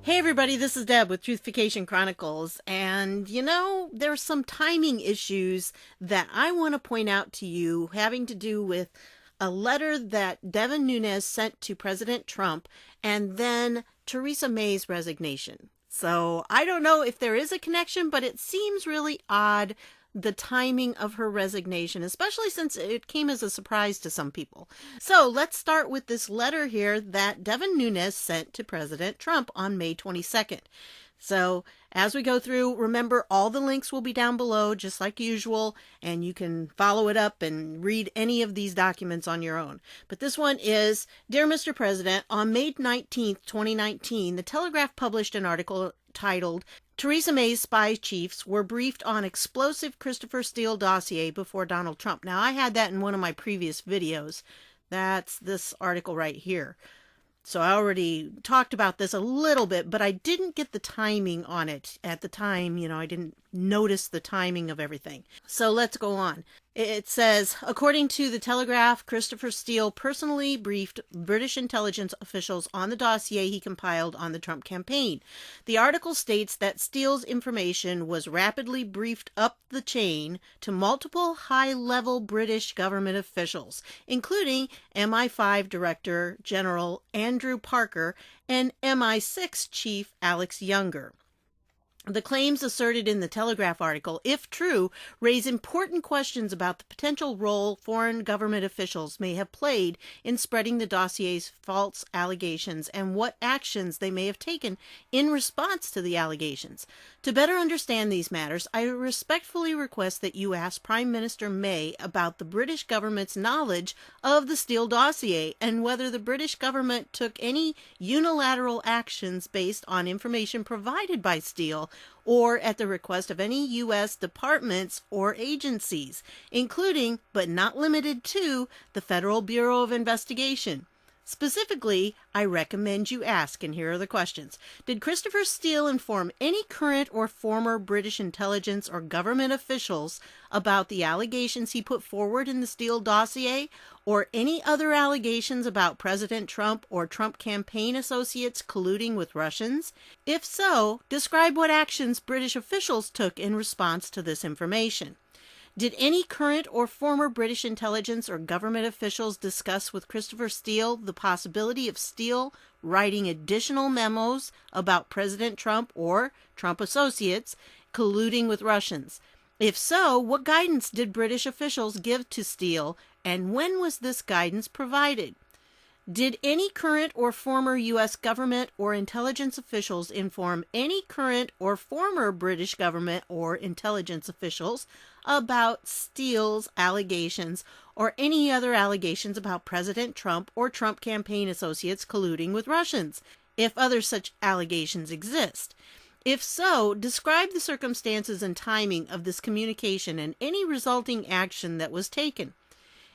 Hey everybody, this is Deb with Truthification Chronicles, and there's some timing issues that I want to point out to you having to do with a letter that Devin Nunes sent to President Trump and then Theresa May's resignation. So I don't know if there is a connection, but it seems really odd, the timing of her resignation, especially since it came as a surprise to some people. So let's start with this letter here that Devin Nunes sent to President Trump on May 22nd. So as we go through, remember all the links will be down below just like usual, and you can follow it up and read any of these documents on your own. But this one is, Dear Mr. President, on May 19th, 2019, The Telegraph published an article titled, Theresa May's spy chiefs were briefed on explosive Christopher Steele dossier before Donald Trump. Now, I had that in one of my previous videos. That's this article right here. So I already talked about this a little bit, but I didn't get the timing on it at the time. I didn't notice the timing of everything. So let's go on. It says, according to the Telegraph, Christopher Steele personally briefed British intelligence officials on the dossier he compiled on the Trump campaign. The article states that Steele's information was rapidly briefed up the chain to multiple high-level British government officials, including MI5 Director General Andrew Parker and MI6 Chief Alex Younger. The claims asserted in the Telegraph article, if true, raise important questions about the potential role foreign government officials may have played in spreading the dossier's false allegations and what actions they may have taken in response to the allegations. To better understand these matters, I respectfully request that you ask Prime Minister May about the British government's knowledge of the Steele dossier and whether the British government took any unilateral actions based on information provided by Steele or at the request of any U.S. departments or agencies, including, but not limited to, the Federal Bureau of Investigation. Specifically, I recommend you ask, and here are the questions. Did Christopher Steele inform any current or former British intelligence or government officials about the allegations he put forward in the Steele dossier, or any other allegations about President Trump or Trump campaign associates colluding with Russians? If so, describe what actions British officials took in response to this information. Did any current or former British intelligence or government officials discuss with Christopher Steele the possibility of Steele writing additional memos about President Trump or Trump associates colluding with Russians? If so, what guidance did British officials give to Steele, and when was this guidance provided? Did any current or former U.S. government or intelligence officials inform any current or former British government or intelligence officials about Steele's allegations or any other allegations about President Trump or Trump campaign associates colluding with Russians, if other such allegations exist? If so, describe the circumstances and timing of this communication and any resulting action that was taken.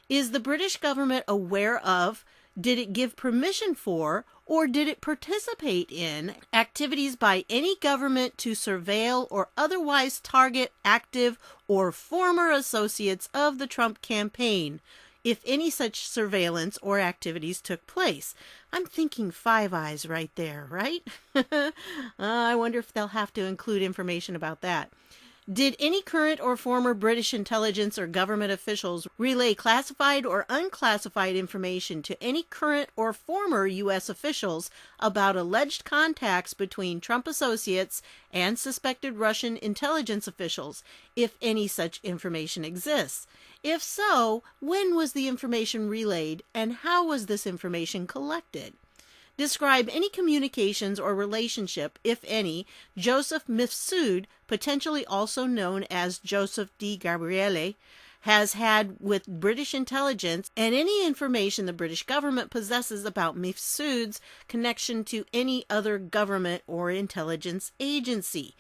Is the British government aware of, did it give permission for, or did it participate in activities by any government to surveil or otherwise target active or former associates of the Trump campaign, if any such surveillance or activities took place? I'm thinking Five Eyes right there, right? I wonder if they'll have to include information about that. Did any current or former British intelligence or government officials relay classified or unclassified information to any current or former U.S. officials about alleged contacts between Trump associates and suspected Russian intelligence officials, if any such information exists? If so, when was the information relayed and how was this information collected? Describe any communications or relationship, if any, Joseph Mifsud, potentially also known as Joseph Di Gabriele, has had with British intelligence, and any information the British government possesses about Mifsud's connection to any other government or intelligence agency.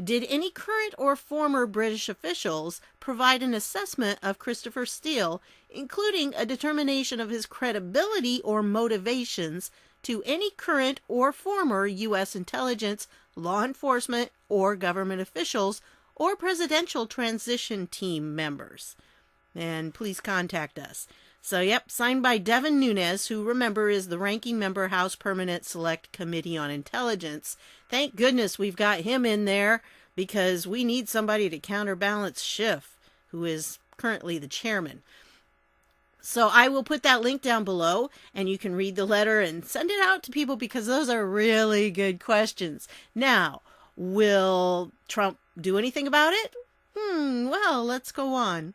Did any current or former British officials provide an assessment of Christopher Steele, including a determination of his credibility or motivations, to any current or former U.S. intelligence, law enforcement, or government officials, or presidential transition team members? And please contact us. So, yep, signed by Devin Nunes, who, remember, is the ranking member, House Permanent Select Committee on Intelligence. Thank goodness we've got him in there, because we need somebody to counterbalance Schiff, who is currently the chairman. So I will put that link down below, and you can read the letter and send it out to people, because those are really good questions. Now, will Trump do anything about it? Well, let's go on.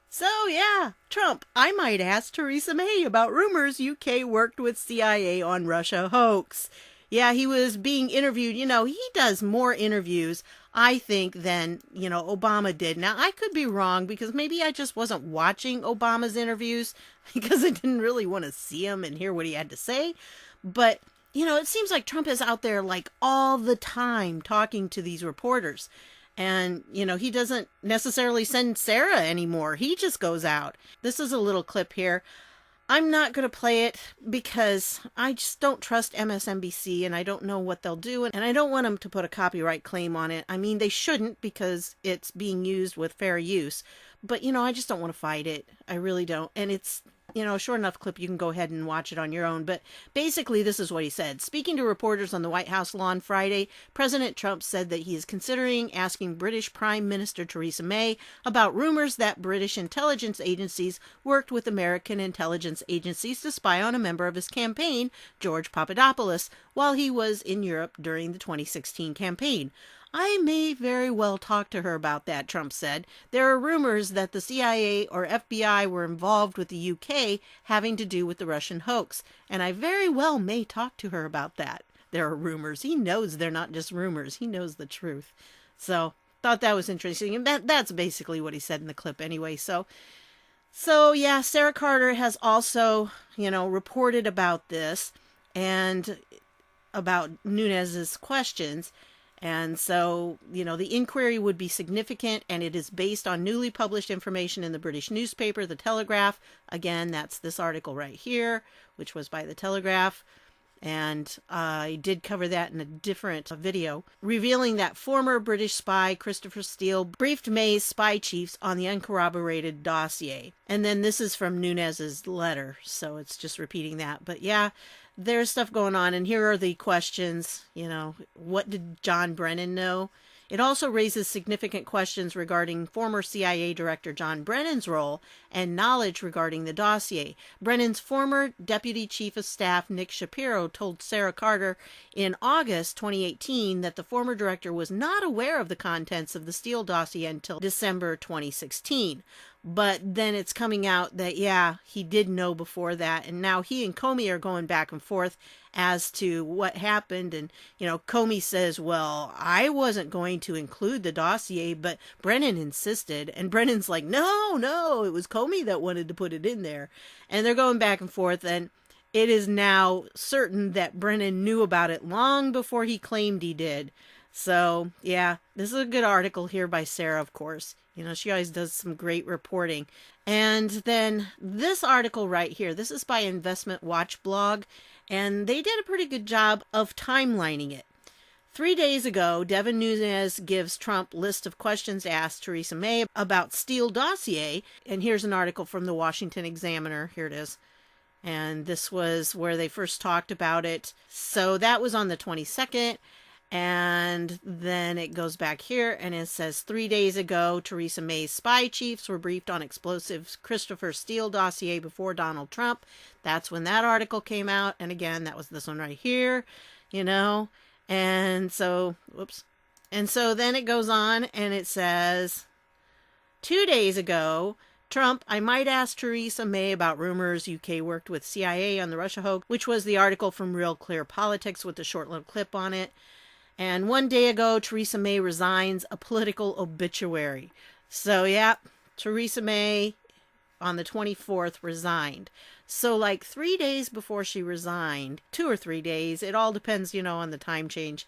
So, yeah, Trump, I might ask Theresa May about rumors UK worked with CIA on Russia hoax. Yeah, he was being interviewed. You know, he does more interviews, I think, than, Obama did. Now, I could be wrong, because maybe I just wasn't watching Obama's interviews because I didn't really want to see him and hear what he had to say. But, it seems like Trump is out there like all the time talking to these reporters. And, he doesn't necessarily send Sarah anymore. He just goes out. This is a little clip here. I'm not going to play it because I just don't trust MSNBC, and I don't know what they'll do. And I don't want them to put a copyright claim on it. I mean, they shouldn't, because it's being used with fair use. But, I just don't want to fight it. I really don't. And it's, a short enough clip. You can go ahead and watch it on your own. But basically, this is what he said. Speaking to reporters on the White House lawn Friday, President Trump said that he is considering asking British Prime Minister Theresa May about rumors that British intelligence agencies worked with American intelligence agencies to spy on a member of his campaign, George Papadopoulos, while he was in Europe during the 2016 campaign. I may very well talk to her about that, Trump said. There are rumors that the CIA or FBI were involved with the UK having to do with the Russian hoax, and I very well may talk to her about that. There are rumors. He knows they're not just rumors. He knows the truth. So, thought that was interesting. And that's basically what he said in the clip anyway. So yeah, Sarah Carter has also, reported about this and about Nunes's questions. And so, the inquiry would be significant, and it is based on newly published information in the British newspaper, The Telegraph. Again, that's this article right here, which was by The Telegraph. And I did cover that in a different video, revealing that former British spy Christopher Steele briefed May's spy chiefs on the uncorroborated dossier. And then this is from Nunes's letter, so it's just repeating that. But yeah, there's stuff going on, and here are the questions. What did John Brennan know? It also raises significant questions regarding former CIA Director John Brennan's role and knowledge regarding the dossier. Brennan's former Deputy Chief of Staff, Nick Shapiro, told Sarah Carter in August 2018 that the former director was not aware of the contents of the Steele dossier until December 2016. But then it's coming out that, yeah, he did know before that. And now he and Comey are going back and forth as to what happened. And, Comey says, well, I wasn't going to include the dossier, but Brennan insisted. And Brennan's like, no, it was Comey that wanted to put it in there. And they're going back and forth. And it is now certain that Brennan knew about it long before he claimed he did. So, yeah, this is a good article here by Sarah, of course. She always does some great reporting. And then this article right here, this is by Investment Watch blog, and they did a pretty good job of timelining it. 3 days ago, Devin Nunes gives Trump list of questions to ask Theresa May about Steele dossier. And here's an article from the Washington Examiner. Here it is. And this was where they first talked about it. So that was on the 22nd. And then it goes back here and it says 3 days ago, Theresa May's spy chiefs were briefed on explosive Christopher Steele dossier before Donald Trump. That's when that article came out. And again, that was this one right here, And so, whoops. And so then it goes on and it says 2 days ago, Trump, I might ask Theresa May about rumors UK worked with CIA on the Russia hoax, which was the article from Real Clear Politics with a short little clip on it. And 1 day ago, Theresa May resigns, a political obituary. So, yeah, Theresa May on the 24th resigned. So, like 3 days before she resigned, 2 or 3 days, it all depends, on the time change.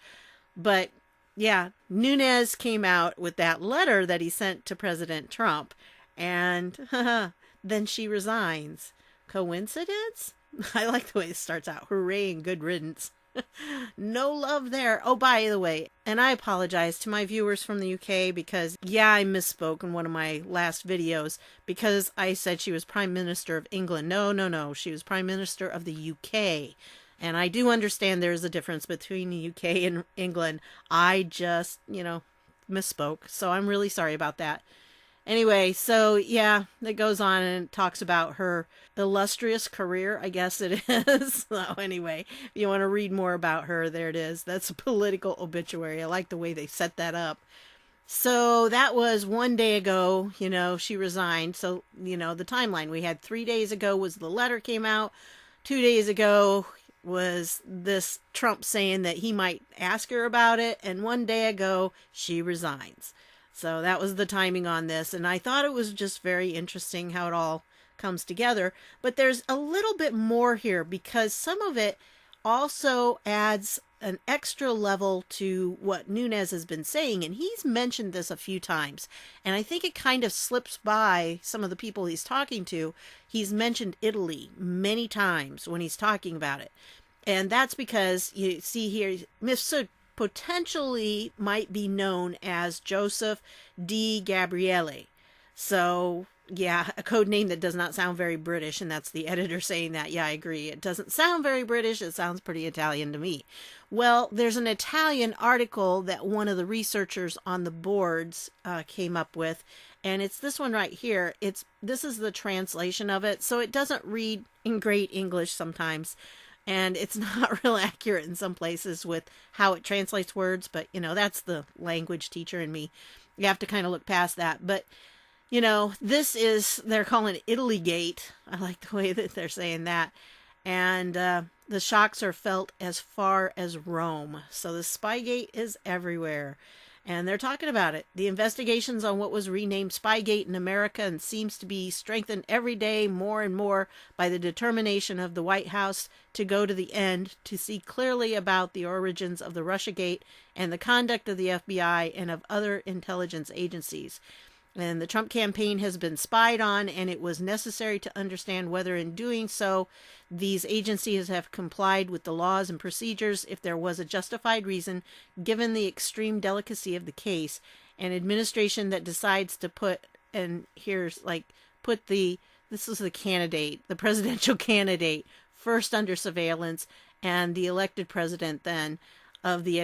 But, yeah, Nunes came out with that letter that he sent to President Trump. And then she resigns. Coincidence? I like the way it starts out. Hooray and good riddance. No love there. Oh, by the way, and I apologize to my viewers from the UK because, yeah, I misspoke in one of my last videos because I said she was Prime Minister of England. No, no, no. She was Prime Minister of the UK. And I do understand there's a difference between the UK and England. I just, misspoke. So I'm really sorry about that. Anyway, so yeah, it goes on and talks about her illustrious career, I guess it is. So anyway, if you want to read more about her, there it is. That's a political obituary. I like the way they set that up. So that was one day ago, she resigned. So, the timeline we had 3 days ago was the letter came out. 2 days ago was this Trump saying that he might ask her about it. And 1 day ago, she resigns. So that was the timing on this. And I thought it was just very interesting how it all comes together. But there's a little bit more here because some of it also adds an extra level to what Nunes has been saying. And he's mentioned this a few times. And I think it kind of slips by some of the people he's talking to. He's mentioned Italy many times when he's talking about it. And that's because you see here, Mifsud potentially might be known as Joseph Di Gabriele. So, yeah, a code name that does not sound very British, and that's the editor saying that. Yeah, I agree. It doesn't sound very British. It sounds pretty Italian to me. Well, there's an Italian article that one of the researchers on the boards came up with, and it's this one right here. This is the translation of it, so it doesn't read in great English sometimes. And it's not real accurate in some places with how it translates words. But, that's the language teacher in me. You have to kind of look past that. But, this is, they're calling it Italy-gate. I like the way that they're saying that. And the shocks are felt as far as Rome. So the Spygate is everywhere. And they're talking about it. The investigations on what was renamed Spygate in America and seems to be strengthened every day more and more by the determination of the White House to go to the end to see clearly about the origins of the Russiagate and the conduct of the FBI and of other intelligence agencies. And the Trump campaign has been spied on, and it was necessary to understand whether in doing so these agencies have complied with the laws and procedures if there was a justified reason, given the extreme delicacy of the case. An administration that decides to put, and here's this is the candidate, the presidential candidate, first under surveillance, and the elected president then of the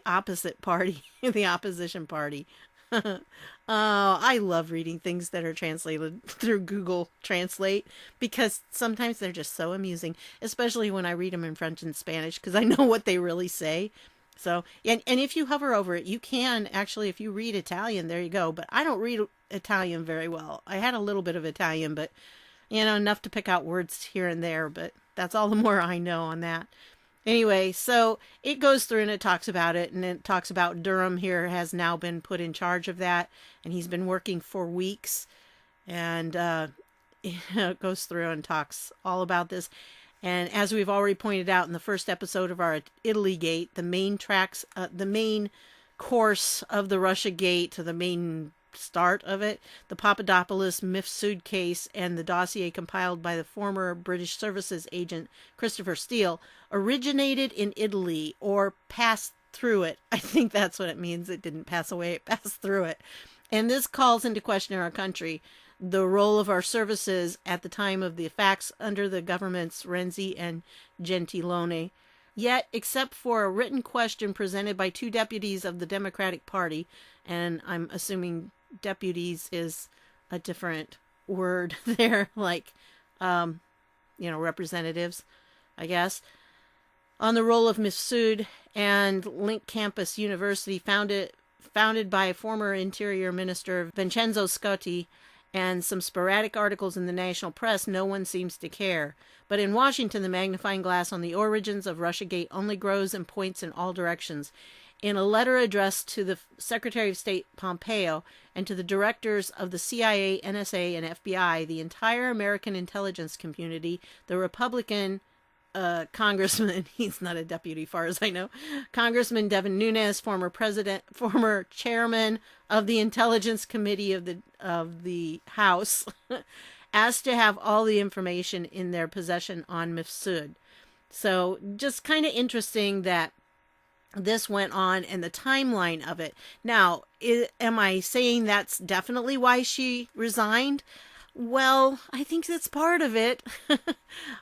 opposite party, the opposition party. Oh, I love reading things that are translated through Google Translate because sometimes they're just so amusing, especially when I read them in French and Spanish because I know what they really say. So, and if you hover over it, you can actually, if you read Italian, there you go. But I don't read Italian very well. I had a little bit of Italian, but, enough to pick out words here and there. But that's all the more I know on that. Anyway, so it goes through and it talks about it, and it talks about Durham here has now been put in charge of that, and he's been working for weeks, and it goes through and talks all about this. And as we've already pointed out in the first episode of our Italy Gate, the main course of the Russiagate, the main start of it, the Papadopoulos Mifsud case and the dossier compiled by the former British Services agent Christopher Steele, originated in Italy or passed through it. I think that's what it means. It didn't pass away, it passed through it. And this calls into question in our country the role of our services at the time of the facts under the governments Renzi and Gentiloni. Yet, except for a written question presented by two deputies of the Democratic Party, and I'm assuming deputies is a different word there, like, representatives, I guess, on the role of Mifsud and Link Campus University, founded by former Interior Minister Vincenzo Scotti, and some sporadic articles in the national press, no one seems to care. But in Washington, the magnifying glass on the origins of Russiagate only grows and points in all directions. In a letter addressed to the Secretary of State Pompeo and to the directors of the CIA, NSA, and FBI, the entire American intelligence community, the Republican Congressman, he's not a deputy far as I know, Congressman Devin Nunes, former chairman of the Intelligence Committee of the House, asked to have all the information in their possession on Mifsud. So just kind of interesting that this went on and the timeline of it. Now, am I saying that's definitely why she resigned? Well, I think that's part of it.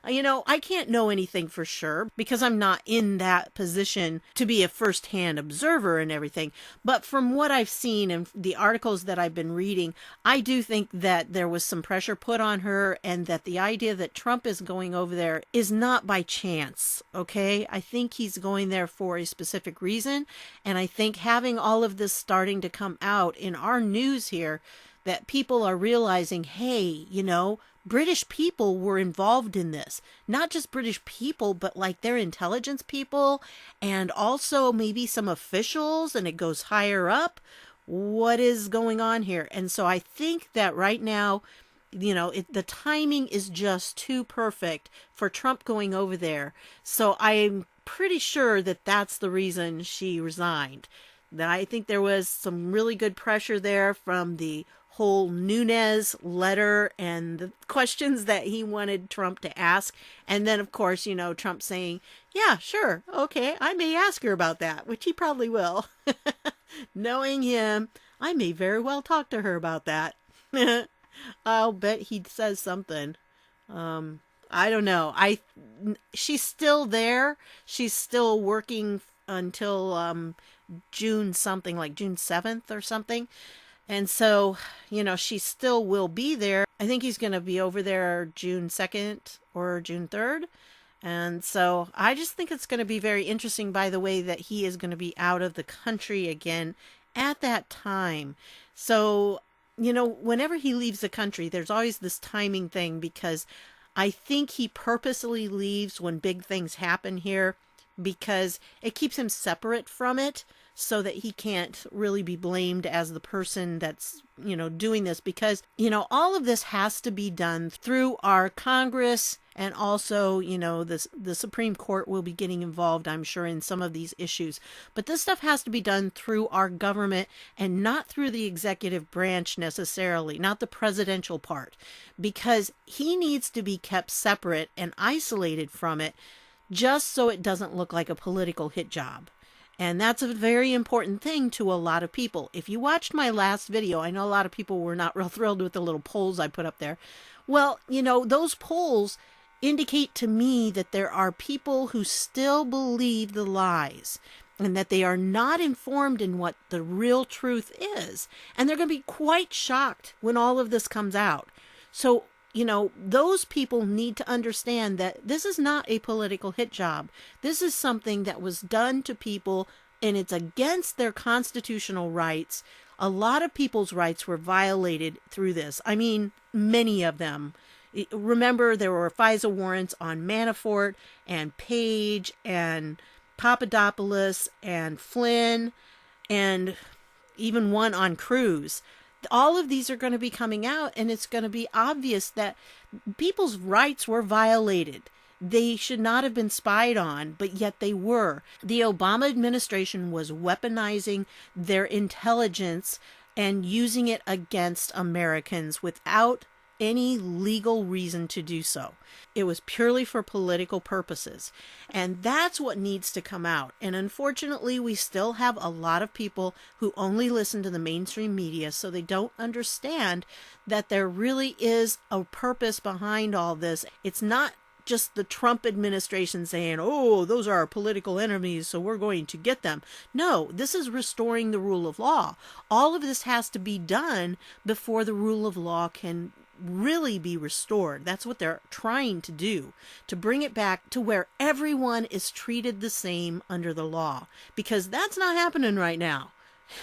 I can't know anything for sure because I'm not in that position to be a first-hand observer and everything. But from what I've seen and the articles that I've been reading, I do think that there was some pressure put on her and that the idea that Trump is going over there is not by chance, okay? I think he's going there for a specific reason. And I think having all of this starting to come out in our news here, that people are realizing, hey, British people were involved in this. Not just British people, but like their intelligence people and also maybe some officials, and it goes higher up. What is going on here? And so I think that right now, the timing is just too perfect for Trump going over there. So I'm pretty sure that that's the reason she resigned. That I think there was some really good pressure there from the whole Nunes letter and the questions that he wanted Trump to ask. And then, of course, Trump saying, yeah, sure, okay, I may ask her about that, which he probably will. Knowing him, I may very well talk to her about that. I'll bet he says something. I don't know. She's still there. She's still working until June something, like June 7th or something. And so, she still will be there. I think he's going to be over there June 2nd or June 3rd. And so I just think it's going to be very interesting by the way that he is going to be out of the country again at that time. So, whenever he leaves the country, there's always this timing thing because I think he purposely leaves when big things happen here because it keeps him separate from it so that he can't really be blamed as the person that's, doing this because, all of this has to be done through our Congress and also, the Supreme Court will be getting involved, I'm sure, in some of these issues. But this stuff has to be done through our government and not through the executive branch necessarily, not the presidential part, because he needs to be kept separate and isolated from it just so it doesn't look like a political hit job. And that's a very important thing to a lot of people. If you watched my last video, I know a lot of people were not real thrilled with the little polls I put up there. Well, those polls indicate to me that there are people who still believe the lies and that they are not informed in what the real truth is. And they're going to be quite shocked when all of this comes out. So, those people need to understand that this is not a political hit job. This is something that was done to people and it's against their constitutional rights. A lot of people's rights were violated through this. I mean, many of them. Remember, there were FISA warrants on Manafort and Page and Papadopoulos and Flynn and even one on Cruz. All of these are going to be coming out, and it's going to be obvious that people's rights were violated. They should not have been spied on, but yet they were. The Obama administration was weaponizing their intelligence and using it against Americans without any legal reason to do so. It was purely for political purposes. And that's what needs to come out. And unfortunately, we still have a lot of people who only listen to the mainstream media, so they don't understand that there really is a purpose behind all this. It's not just the Trump administration saying, oh, those are our political enemies, so we're going to get them. No, this is restoring the rule of law. All of this has to be done before the rule of law can really be restored. That's what they're trying to do, to bring it back to where everyone is treated the same under the law, because that's not happening right now.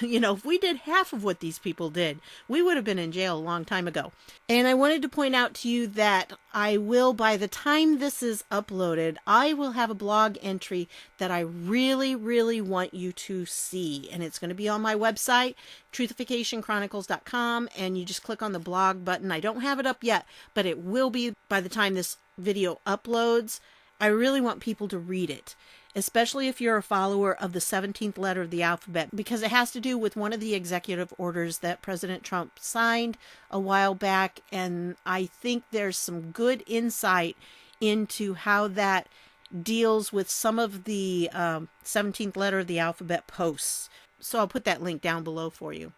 If we did half of what these people did, we would have been in jail a long time ago. And I wanted to point out to you that I will, by the time this is uploaded, I will have a blog entry that I really, really want you to see. And it's going to be on my website, Truthificationchronicles.com, and you just click on the blog button. I don't have it up yet, but it will be by the time this video uploads. I really want people to read it, especially if you're a follower of the 17th letter of the alphabet, because it has to do with one of the executive orders that President Trump signed a while back. And I think there's some good insight into how that deals with some of the 17th letter of the alphabet posts. So I'll put that link down below for you.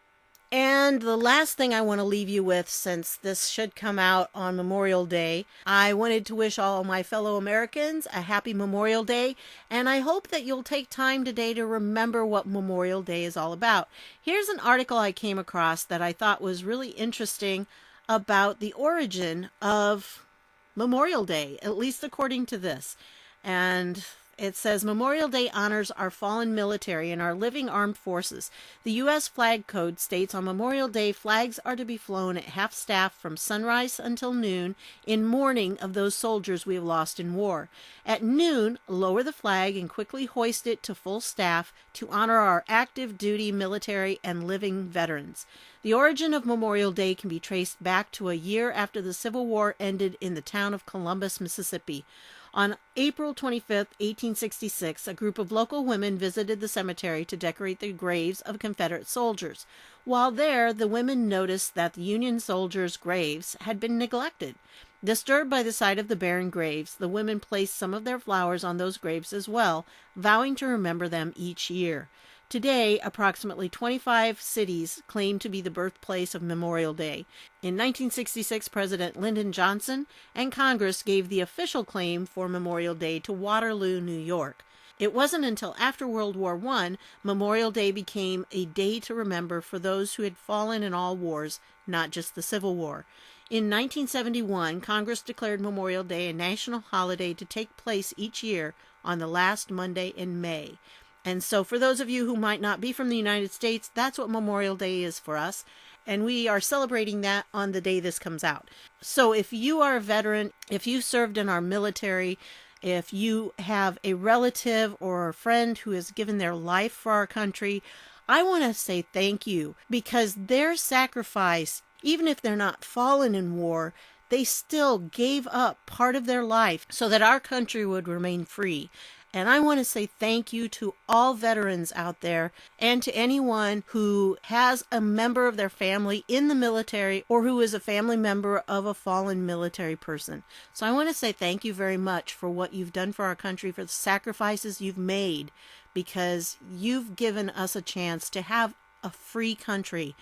And the last thing I want to leave you with, since this should come out on Memorial Day, I wanted to wish all my fellow Americans a happy Memorial Day, and I hope that you'll take time today to remember what Memorial Day is all about. Here's an article I came across that I thought was really interesting about the origin of Memorial Day, at least according to this. And it says, Memorial Day honors our fallen military and our living armed forces. The U.S. Flag Code states on Memorial Day, flags are to be flown at half-staff from sunrise until noon in mourning of those soldiers we have lost in war. At noon, lower the flag and quickly hoist it to full staff to honor our active duty military and living veterans. The origin of Memorial Day can be traced back to a year after the Civil War ended in the town of Columbus, Mississippi. On April 25, 1866, a group of local women visited the cemetery to decorate the graves of Confederate soldiers. While there, the women noticed that the Union soldiers' graves had been neglected. Disturbed by the sight of the barren graves, the women placed some of their flowers on those graves as well, vowing to remember them each year. Today, approximately 25 cities claim to be the birthplace of Memorial Day. In 1966, President Lyndon Johnson and Congress gave the official claim for Memorial Day to Waterloo, New York. It wasn't until after World War I, Memorial Day became a day to remember for those who had fallen in all wars, not just the Civil War. In 1971, Congress declared Memorial Day a national holiday to take place each year on the last Monday in May. And so for those of you who might not be from the United States, that's what Memorial Day is for us. And we are celebrating that on the day this comes out. So if you are a veteran, if you served in our military, if you have a relative or a friend who has given their life for our country, I want to say thank you, because their sacrifice, even if they're not fallen in war, they still gave up part of their life so that our country would remain free. And I want to say thank you to all veterans out there, and to anyone who has a member of their family in the military or who is a family member of a fallen military person. So I want to say thank you very much for what you've done for our country, for the sacrifices you've made, because you've given us a chance to have a free country.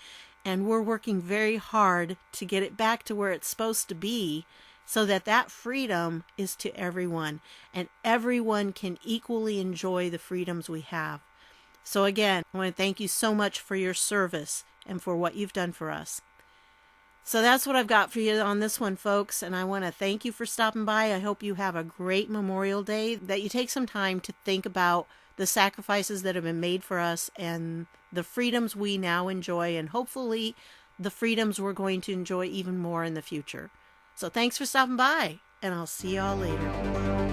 And we're working very hard to get it back to where it's supposed to be, so that that freedom is to everyone, and everyone can equally enjoy the freedoms we have. So again, I want to thank you so much for your service and for what you've done for us. So that's what I've got for you on this one, folks, and I want to thank you for stopping by. I hope you have a great Memorial Day, that you take some time to think about the sacrifices that have been made for us and the freedoms we now enjoy, and hopefully the freedoms we're going to enjoy even more in the future. So thanks for stopping by, and I'll see y'all later.